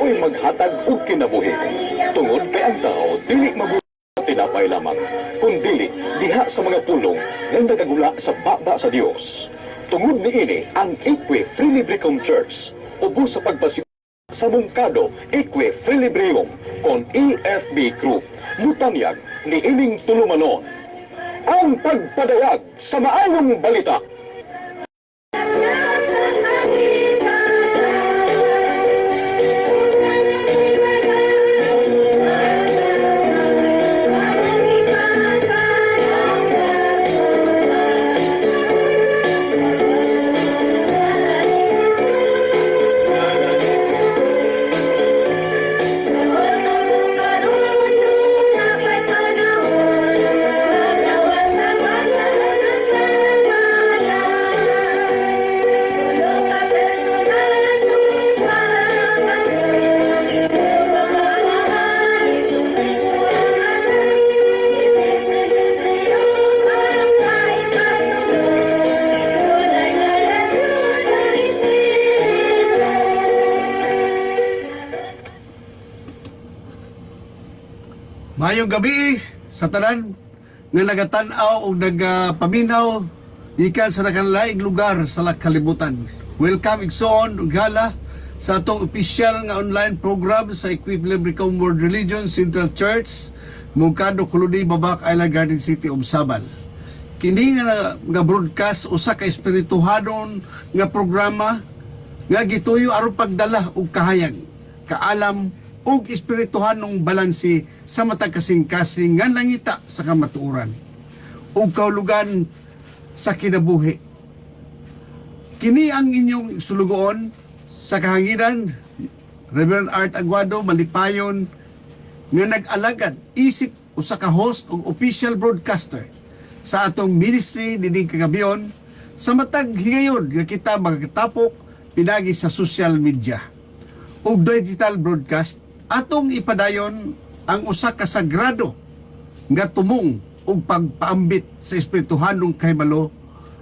mo'y maghatag og kinabuhi. Tungod kay ang tao dili mabuhi tinapay lamang, kundi diha sa mga pulong nga nagagula sa baba sa Dios. Tungod niini ang Equi Frilibricum Church ubos sa pagpasiw sa Mungkado Equi Frilibrium kon EFB Group mutanyag ni ining tulumanon ang pagpadayag sa maayong balita. Mayong gabi sa tanan nga nagatanaw o nagpaminaw ikan sa nakalaing lugar sa kalibutan. Welcome igsoon ug hala sa atong opisyal nga online program sa Equi Frilibricum World Religion Central Church, Mungkado, Colony, Babac Island, Garden City of Sabal. Kini nga broadcast usa ka espirituhanon nga programa nga gituyo aron pagdala og kahayag, kaalam ug espirituhanong balanse sa matag kasing-kasing nga nangita sa kamatuoran ug kahulugan sa kinabuhi. Kini ang inyong sulugoon sa kahanginan, Reverend Art Aguado Malipayon, nga nag-alagad isip usa ka host ug official broadcaster sa atong ministry dining kagabion sa matag higayon nga kita magkatapok pinagi sa social media ug digital broadcast. Atong ipadayon ang usa ka sagrado nga tumong ug pagpaambit sa espirituhanong kahibalo,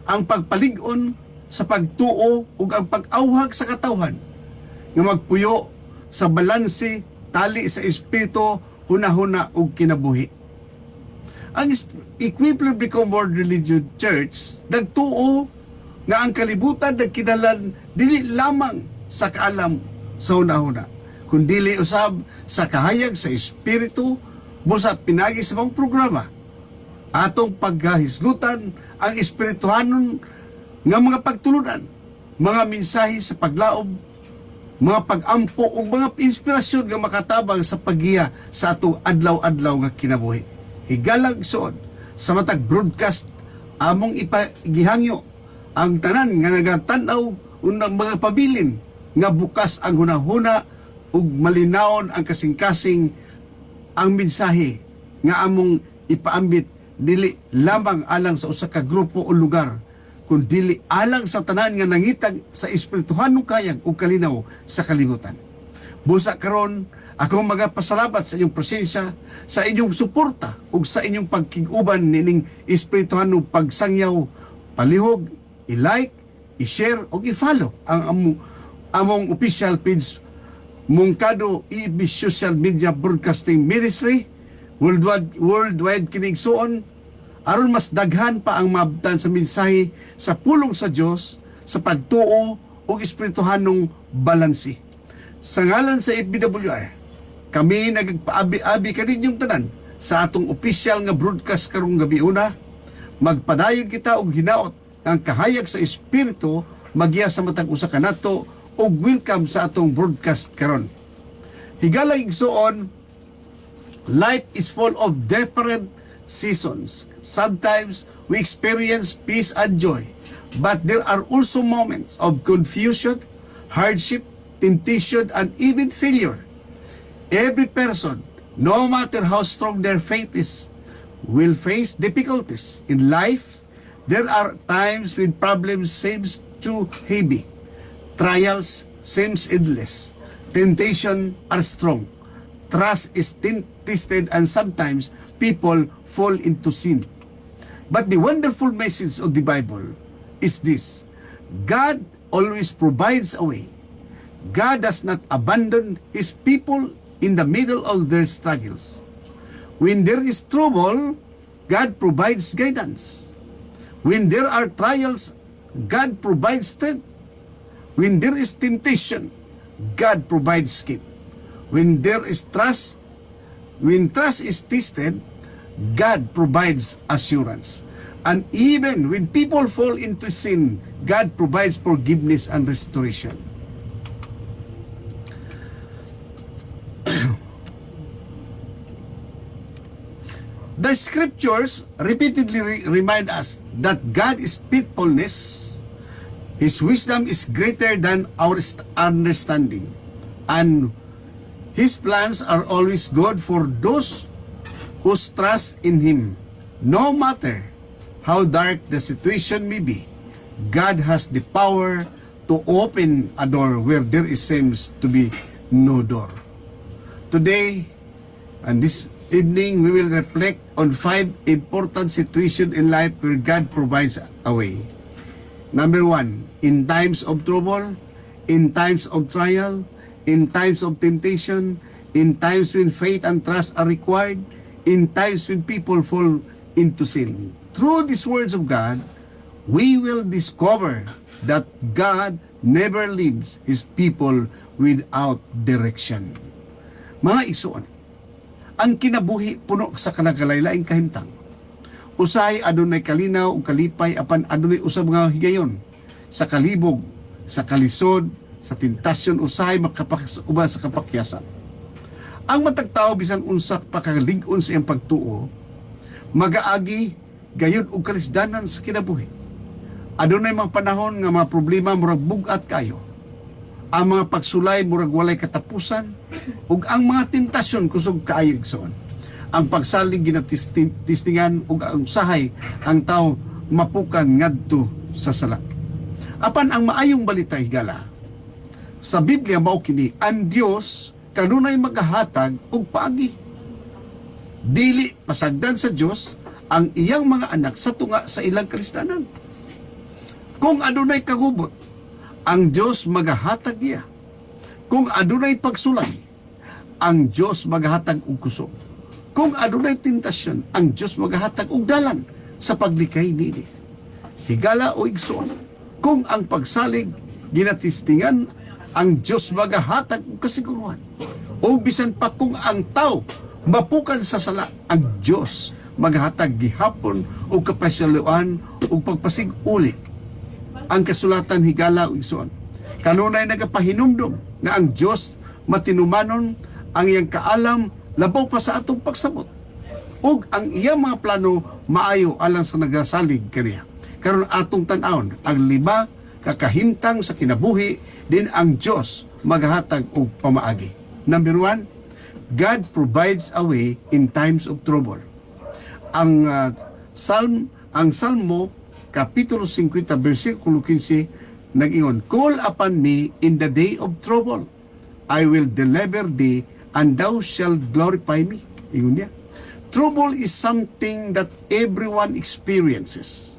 ang pagpalig-on sa pagtuo ug ang pag-awhag sa katawhan nga magpuyo sa balanse tali sa espiritu, hunahuna ug kinabuhi. Ang Equi Frilibricum World Religion Church nagtuo nga ang kalibutan nagkinalan dili lamang sa kaalam sa hunahuna, kundili usab sa kahayag sa espiritu busa pinagi sa mga programa. Atong paghahisgutan ang espirituhanon nga mga pagtulunan, mga mensahe sa paglaob, mga pag-ampo ug mga inspirasyon nga makatabang sa paggiya sa atong adlaw-adlaw nga kinabuhi. Higalang suod sa matag broadcast among ipagihangyo ang tanan nga nagatan-aw unang mga pabilin nga bukas ang hunahuna ug malinawon ang kasing-kasing ang mensahe nga among ipaambit dili lamang alang sa usa ka grupo o lugar, kundi alang sa tanan nga nangitag sa espirituhanong kayag ug kalinaw sa kalibutan. Busa karon ako magapasalamat sa inyong presensya, sa inyong suporta ug sa inyong pagkig-uban nining espirituhanong pagsangyaw. Palihog, i-like, i-share ug i-follow ang among official page Mungkado EB Social Media Broadcasting Ministry worldwide kining suon aron mas daghan pa ang mabtan sa mensahe sa pulong sa Dios sa pagtuo ug espirituhanong balanse. Sa ngalan sa FBWR, kami nagpaabi-abi kaninyong tanan sa atong official nga broadcast karong gabi una. Magpadayon kita og hinaot ang kahayag sa espiritu magiya sa matag usa kanato o welcome sa atong broadcast karon. Higala igsoon, life is full of different seasons. Sometimes we experience peace and joy, but there are also moments of confusion, hardship, temptation, and even failure. Every person, no matter how strong their faith is, will face difficulties in life. There are times when problems seems too heavy. Trials seems endless. Temptation are strong. Trust is tested, and sometimes people fall into sin. But the wonderful message of the Bible is this: God always provides a way. God does not abandon His people in the middle of their struggles. When there is trouble, God provides guidance. When there are trials, God provides strength. When there is temptation, God provides escape. When there is trust, when trust is tested, God provides assurance. And even when people fall into sin, God provides forgiveness and restoration. The scriptures repeatedly remind us that God is faithfulness. His wisdom is greater than our understanding. And His plans are always good for those who trust in Him. No matter how dark the situation may be, God has the power to open a door where there seems to be no door. Today, and this evening, we will reflect on 5 important situations in life where God provides a way. Number 1, in times of trouble, in times of trial, in times of temptation, in times when faith and trust are required, in times when people fall into sin. Through these words of God, we will discover that God never leaves His people without direction. Mga igsoon, ang kinabuhi puno sa kanagalaylaing kahimtang. Usahay adunay kalinaw ug kalipay apan adunay usab nga higayon sa kalibog, sa kalisod, sa tentasyon usahay makapasuba sa kapakyasan. Ang matag tawo bisan unsa pakalig-on sa iyang pagtuo, magaagi gayud og kalisdanan sa kinabuhi. Adunay mga panahon nga mga problema murag bugat kayo. Ang mga pagsulay murag walay katapusan ug ang mga tentasyon kusog kaayo igsoon. Ang pagsalig ginatistingan ug ang usahay ang tao mapukan ngadto sa sala. Apan ang maayong balita higala, sa Biblia mao kini ang Dios kanunay magahatag og paagi. Dili pasagdan sa Dios ang iyang mga anak sa tunga sa ilang kalisdanan. Kung adunay kagubot, ang Diyos magahatag niya. Kung adunay pagsulay, ang Diyos magahatag og kusog. Kung adunay tentasyon, ang Diyos magahatag og dalan sa paglikay nini. Higala o igsoon, kung ang pagsalig ginatistingan, ang Diyos magahatag og kasiguruhan. O bisan pa kung ang tao mapukan sa sala, ang Diyos maghatag gihapon og kapasaluan og pagpasig-uli. Ang kasulatan higala o igsoon, kanunay nagapahinumdum nga ang Diyos matinumanon ang iyang kaalam labaw pa sa atong pagsabot. Ug ang iyang mga plano maayo alang sa nagasalig kaniya. Karon atong tan-awon ang 5 kakahimtang sa kinabuhi din ang Diyos maghatag og pamaagi. Number 1, God provides a way in times of trouble. Ang Salmo Kapitulo 50, versikulo 15, nag-ingon, "Call upon me in the day of trouble. I will deliver thee, and thou shalt glorify me." Ingon niya. Trouble is something that everyone experiences.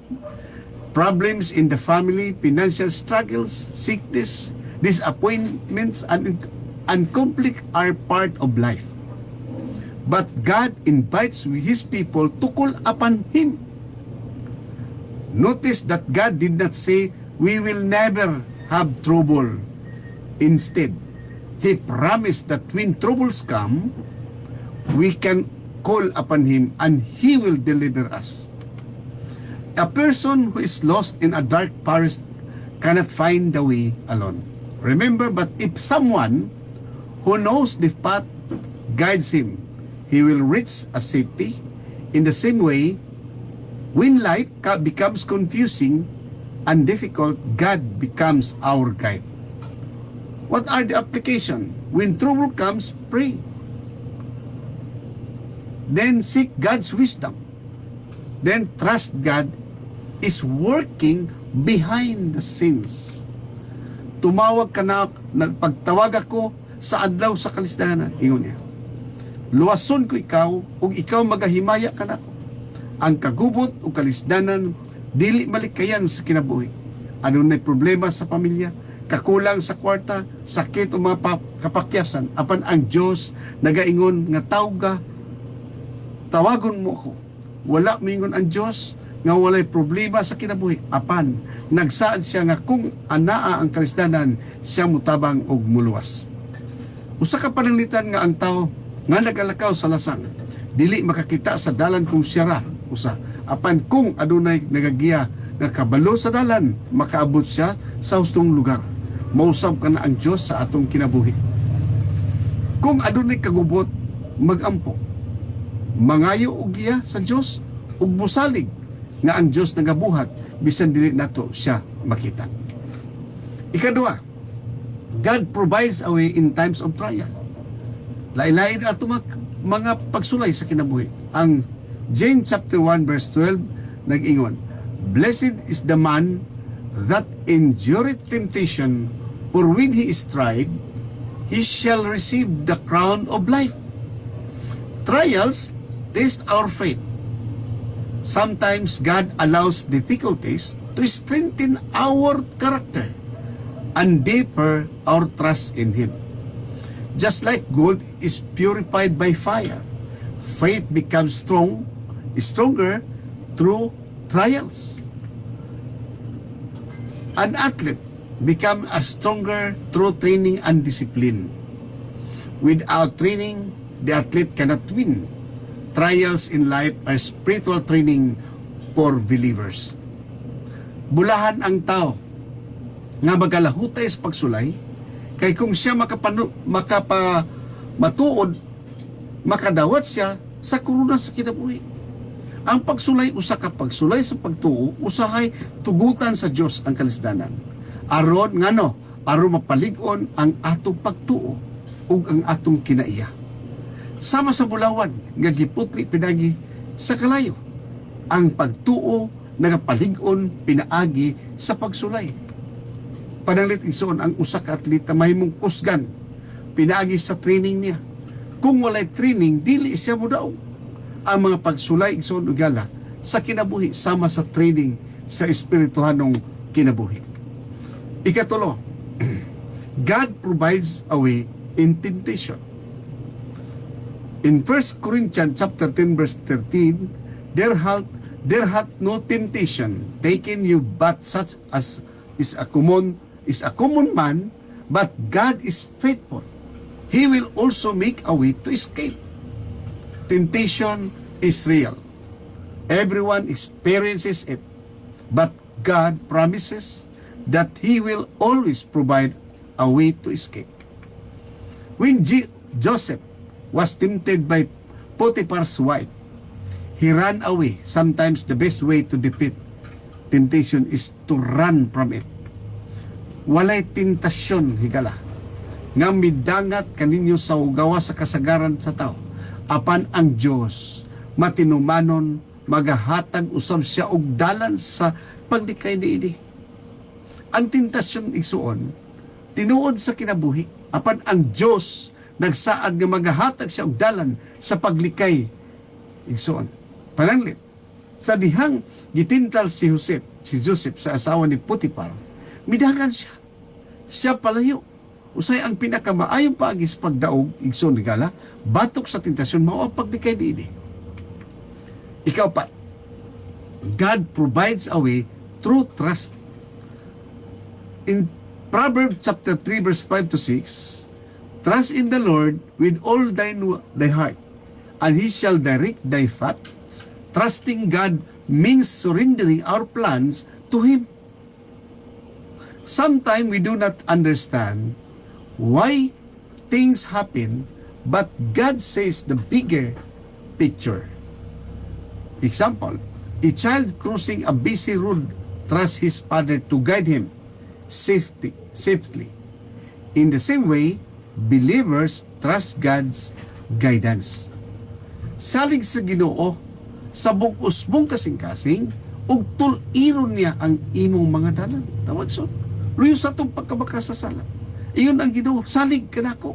Problems in the family, financial struggles, sickness, disappointments, and conflict are part of life. But God invites His people to call upon Him. Notice that God did not say, "We will never have trouble." Instead, He promised that when troubles come, we can call upon Him and He will deliver us. A person who is lost in a dark forest cannot find the way alone. Remember, but if someone who knows the path guides him, he will reach a safety. In the same way, when life becomes confusing and difficult, God becomes our guide. What are the application? When trouble comes, pray. Then seek God's wisdom. Then trust God is working behind the scenes. Tumawag ka na, pagtawag ako sa adlaw sa kalisdanan. Ingon niya, luwason ko ikaw, ug ikaw magahimaya ka na. Ang kagubot o kalisdanan dili malikayan sa kinabuhi. Ano na problema sa pamilya, kakulang sa kwarta, sakit o mga kapakyasan, apan ang Dios nagaingon nga tawga, tawagon mo ako. Wala mingon ang Dios nga walay problema sa kinabuhi, apan nagsaad siya nga kung anaa ang kalisdanan, siya mutabang og muluwas. Usa ka pananglitan nga ang tao nga nagalakaw sa lasang, dili makakita sa dalan kung siyara usa, apan kung adunay nagagiya nga kabalo sa dalan, makaabot siya sa hustong lugar. Mausab ka na ang Diyos sa atong kinabuhi. Kung adunay kagubot, magampo, mangayo og giya sa Diyos ug musalig nga ang Diyos nagabuhat bisan dili nato siya makita. Ikaduha, God provides a way in times of trial. Lain-lain ato mga pagsulay sa kinabuhi. Ang James chapter 1 verse 12 nag-ingon, "Blessed is the man that endureth temptation, for when he is tried, he shall receive the crown of life." Trials test our faith. Sometimes God allows difficulties to strengthen our character and deeper our trust in Him. Just like gold is purified by fire, faith becomes stronger through trials. An athlete becomes stronger through training and discipline. Without training, the athlete cannot win. Trials in life are spiritual training for believers. Bulahan ang tao nga magalahutay sa pagsulay, kay kung siya matuod, makadawat siya sa kuruna sa kinabuhi. Ang pagsulay, usa ka pagsulay sa pagtuo, usahay tugutan sa Dios ang kalisdanan. Aron ngano, aron mapalig-on ang atong pagtuo ug ang atong kinaiya. Sama sa bulawan nga giputli pinagi sa kalayo. Ang pagtuo nagapalig-on pinaagi sa pagsulay. Pananglit igsoon ang usa ka atleta mahimong kusgan pinaagi sa training niya. Kung walay training, dili siya mudaog. Ang mga pagsulay igsoon ugala sa kinabuhi sama sa training sa espirituhanong kinabuhi. Ikatulo, God provides a way in temptation. In 1 Corinthians chapter 10 verse 13, there hath no temptation taken you but such as is a common man, but God is faithful. He will also make a way to escape. Temptation is real. Everyone experiences it, but God promises that He will always provide a way to escape. When Joseph was tempted by Potiphar's wife, he ran away. Sometimes the best way to defeat temptation is to run from it. Walay tentasyon, higala, nga midangat kaninyo sa ugawa sa kasagaran sa tao. Apan ang Diyos, matinumanon, magahatag usab siya og dalan sa paglikay niini. Ang tentasyon igsuon, tinuod sa kinabuhi. Apan ang Diyos, nagsaad nga magahatag siya og dalan sa paglikay igsuon. Pananglit, sa dihang gitintal si Joseph sa asawa ni Potiphar, midagan siya. Siya palayo. Usay ang pinakamaayong paagi sa pagdaog, igsoon nigala, batok sa tentasyon, mao ang paglikay niini. Ikaw pa, God provides a way through trust. In Proverbs chapter 3 verse 5 to 6, trust in the Lord with all thy heart, and He shall direct thy paths. Trusting God means surrendering our plans to Him. Sometimes we do not understand why things happen, but God says the bigger picture. Example, a child crossing a busy road trusts his father to guide him safely. In the same way, believers trust God's guidance. Salig sa Ginoo, sa bug-usbong kasing-kasing, ug tul-iron niya ang imong mga dalan. Tawag so, luyo sa itong pagkabaka sa sala. Iyon ang Ginoo, salig ka na ako.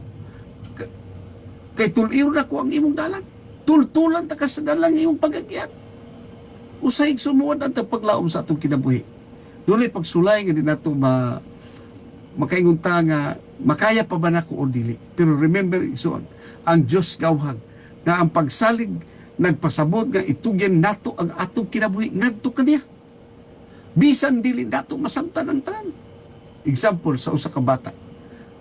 Kay tul-iron ako ang imong dalan. Tultulan ta ka sa dalang imong pagagyan. Usay sumuwad ang paglaom sa atong kinabuhi. Dunay pagsulay nga di nato makaingon ta nga makaya pa ba nako o dili. Pero remember igsoon, ang Dios gawhag nga ang pagsalig nagpasabot nga itugyan nato ang atong kinabuhi ngadto kaniya. Bisan dili nato masamtan ang tanan. Example sa usa ka bata.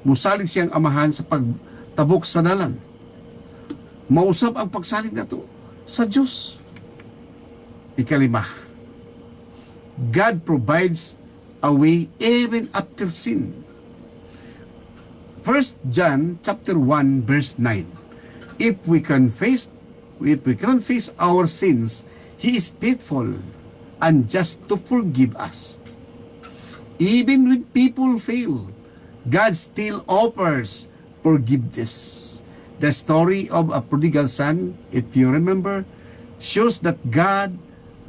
Musalig siyang amahan sa pagtabok sa dalan. Mausab ang pagsalig nato sa Dios. Ikalima, God provides a way even after sin. 1 John chapter 1 verse 9. If we confess our sins, He is faithful and just to forgive us. Even when people fail, God still offers forgiveness. The story of a prodigal son, if you remember, shows that God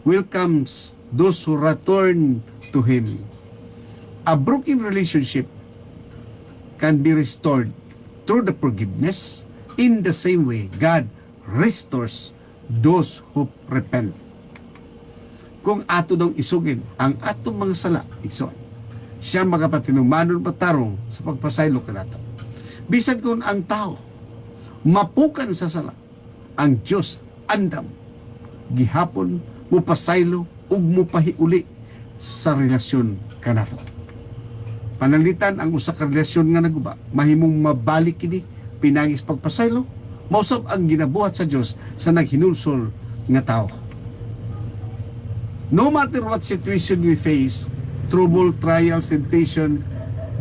welcomes those who return to Him. A broken relationship can be restored through the forgiveness. In the same way, God restores those who repent. Kung ato dong isugin ang atong mga sala, igsoon, siya magapatinumanon patarong sa pagpasaylo kanato. Bisan kung ang tao mapukan sa sala, ang Diyos andam gihapon mo pasaylo ug mo pahiuli sa relasyon kanato. Pananglitan ang usa ka relasyon nga naguba, mahimong mabalik kini pinangis pagpasaylo, mausab ang ginabuhat sa Dios sa naghinulsol nga tao. No matter what situation we face, trouble, trials, temptation,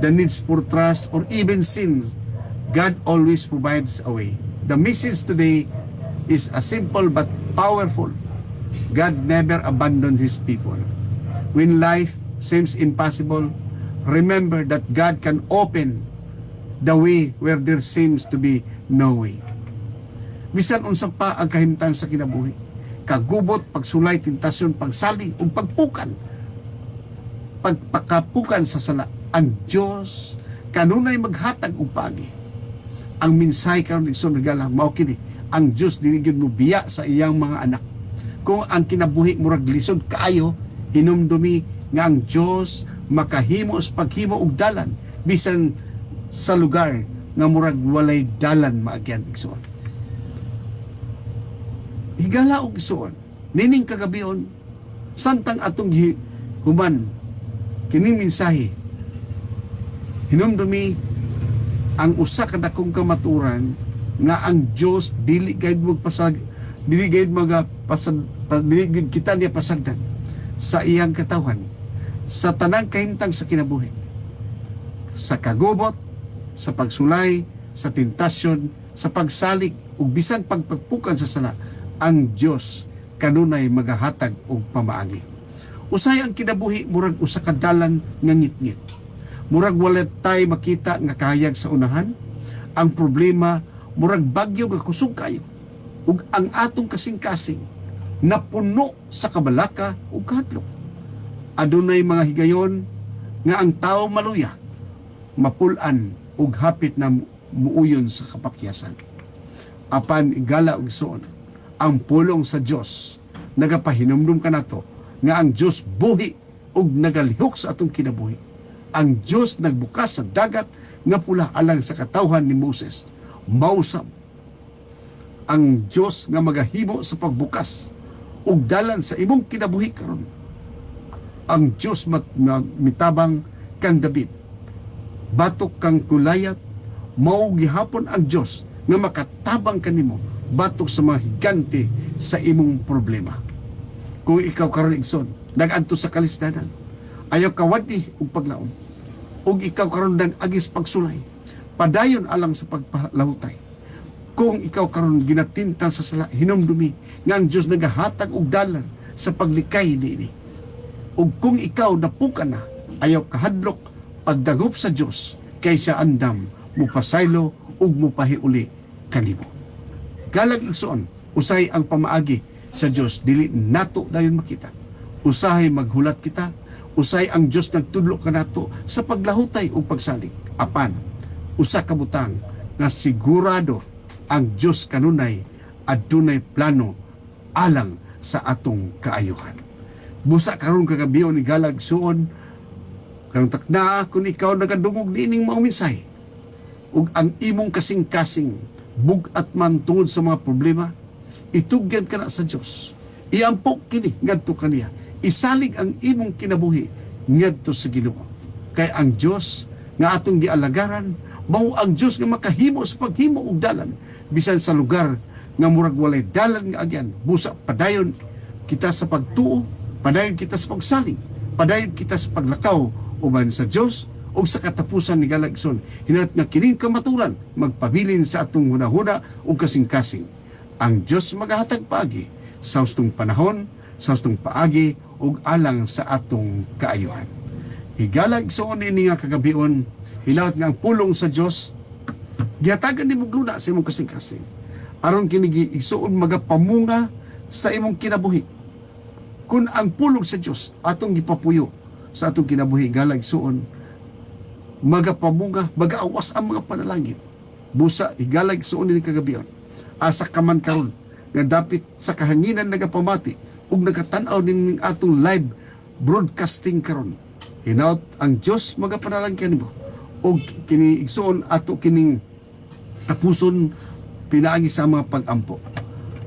the needs for trust, or even sins, God always provides a way. The message today is a simple but powerful. God never abandons His people. When life seems impossible, remember that God can open the way where there seems to be no way. Bisan unsa pa ang kahimtang sa kinabuhi, kagubot, pagsulay, tentasyon, pagsaling ug pagpukan, pagpakapukan sa sala, ang Dios kanunay maghatag og paagi. Ang mensahe karon igsoon regala mao kini, ang Dios dili gyud mo biya sa iyang mga anak. Kung ang kinabuhi murag lisod kaayo, hinumdumi nga ang Dios makahimo sa paghimo og dalan bisan sa lugar nga murag walay dalan maagyan igsoon. Higala og igsoon, nining kagabion santang atong human kining mensahe, hinumdumi ang usa ka dakong kamaturan nga ang Dios dili gayud magpasag, dili gayud dili gayud kita niya pasagdan sa iyang katawan sa tanang kahimtang sa kinabuhi, sa kagubot, sa pagsulay, sa tentasyon, sa pagsalig ug bisan pagpagpukan sa sala, ang Dios kanunay magahatag og pamaagi. Usay ang kinabuhi murag usa ka dalan nga ngitngit. Murag wala tay makita nga kahayag sa unahan. Ang problema murag bagyo nga kusog kayo. Ug ang atong kasing-kasing napuno sa kabalaka ug kahadlok. Adunay mga higayon nga ang tao maluya, mapulan ug hapit na muuyon sa kapakyasan. Apan igala og suon, ang pulong sa Dios nagapahinumdum kanato nga ang Dios buhi ug nagalihok sa atong kinabuhi. Ang Dios nagbukas sa dagat nga pula alang sa katawhan ni Moses. Mausab ang Dios nga magahimo sa pagbukas ug dalan sa imong kinabuhi karon. Ang Dios mitabang kang David, batok kang kulayat, mao gihapon ang Dios nga makatabang kanimo batok sa mga higante sa imong problema. Kung ikaw karon igsoon nagadto sa kalisdanan, ayaw kawadi og paglaom, ug ikaw karon nang agis pagsulay, padayon alang sa pagpalahutay. Kung ikaw karon ginatintan sa sala, hinumdumi nga ang Dios nagahatag og dalan sa paglikay niini. Ug kung ikaw napukan na, ayaw kahadlok pagdagop sa Dios kaysa andam mupasaylo ug mupahiuli kanimo. Galag igsoon, usay ang pamaagi sa Dios dili nato dayon makita. Usahay maghulat kita, usay ang Dios nagtudlo kanato sa paglahutay ug pagsalig. Apan usa ka butang nga sigurado ang Dios kanunay adunay plano alang sa atong kaayuhan. Busa karon kagabion ni galag suon, Karong takna kung ikaw nagadungog niining mga mensahe ug ang imong kasing-kasing bugat man tungod sa mga problema, itugyan ka na sa Dios. Iampok kini ngadto kaniya. Isalig ang imong kinabuhi ngadto sa Ginoo. Kay ang Dios nga atong gialagaran mao ang Dios nga makahimo sa paghimo og dalan bisan sa lugar nga murag walay dalan nga agyan. Busa padayon kita sa pagtuo, padayon kita sa pagsaling, padayon kita sa paglakaw uban sa Dios o sa katapusan ni Galagson. Hinat nga kining kamaturan magpabilin sa atong hunahuna o kasing-kasing. Ang Dios magahatag paagi sa hustong panahon, sa hustong paagi ug alang sa atong kaayuhan. Higalag soon ini nga kagabion, hinawat nga ang pulong sa Dios gihatagan nimo luna sa imong kasing-kasing. Aron kini igsuon magapamunga sa imong kinabuhi. Kung ang pulong sa Dios atong gipapuyo sa atong kinabuhi galag suon magapamunga, magaawas ang mga panalangin. Busa higalag suon ni kagabion. Asa ka man karon nga dapit sa kahanginan nagapamati ug nagatan-aw ning atong live broadcasting karon. Hinaut ang Dios magapanalangin kanimo ug kini igsuon ato kining tapuson pinaagi sa mga pag-ampo.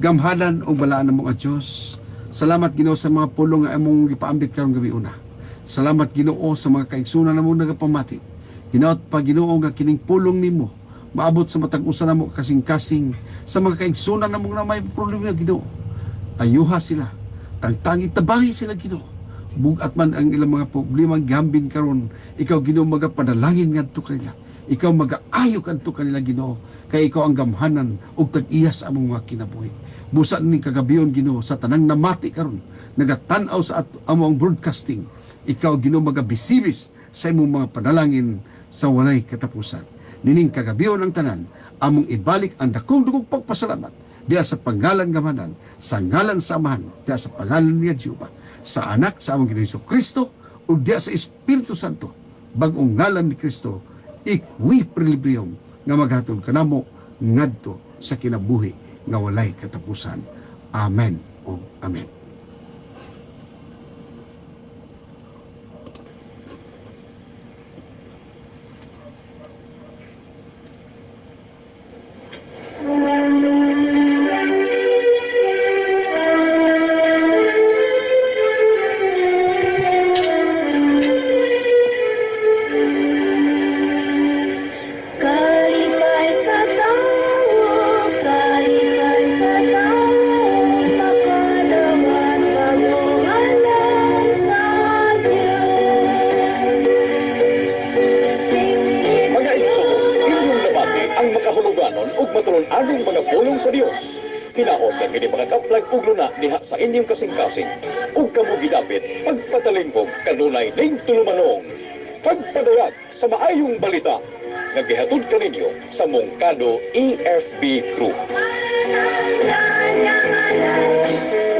Gamhanan og balaan namo nga Dios. Salamat Ginoo sa mga pulong nga among gipaambit karong gabi una. Salamat Ginoo sa mga kaigsunan namo nagapamati. Hinaut pa Ginoo nga kining pulong nimo maabot sa matag usa namo kasing-kasing sa mga kaigsunan namo na may problema Ginoo. Ayuha sila. Tangtangi tabangi sila Ginoo. Bugat man ang ilang mga problema gambin karon, ikaw Ginoo magapanalangin ngadto kanila. Ikaw magaayo kadto kanila Ginoo, kay ikaw ang gamhanan ug tag-iyas among mga kinabuhi. Busa ning kagabion Ginoo sa tanang namati karon, nagatan-aw sa among broadcasting. Ikaw Ginoo magabisibis sa imong mga panalangin sa walay katapusan. Nining kagabion ang tanan, among ibalik ang dakong dugong pagpasalamat diya sa pangalan gamanan, sa ngalan sa Amahan, diya sa pangalan ni Jehova, sa anak sa among Ginoong Kristo ug diya sa Espiritu Santo, bag-ong ngalan ni Kristo, ikwi prilibriyom nga maghatod kanamo ngadto sa kinabuhi nga walay katapusan. Amen o amen. Kalipay sa tao, makadawat pag-uhalan sa Diyos. Mga igsoon, inyong nabati ang makahuluganon ug matulon-anong mga pulong sa Dios. Hinaot nga kini mga kaplag ug luna diha sa inyong kasing-kasing. Ug kamo gidapit pagpatalingkog kanunay ning tulumanong. Pagpadayag sa maayong balita nga gihatod kaninyo sa Mongkado EFB Group. La, la, la, la.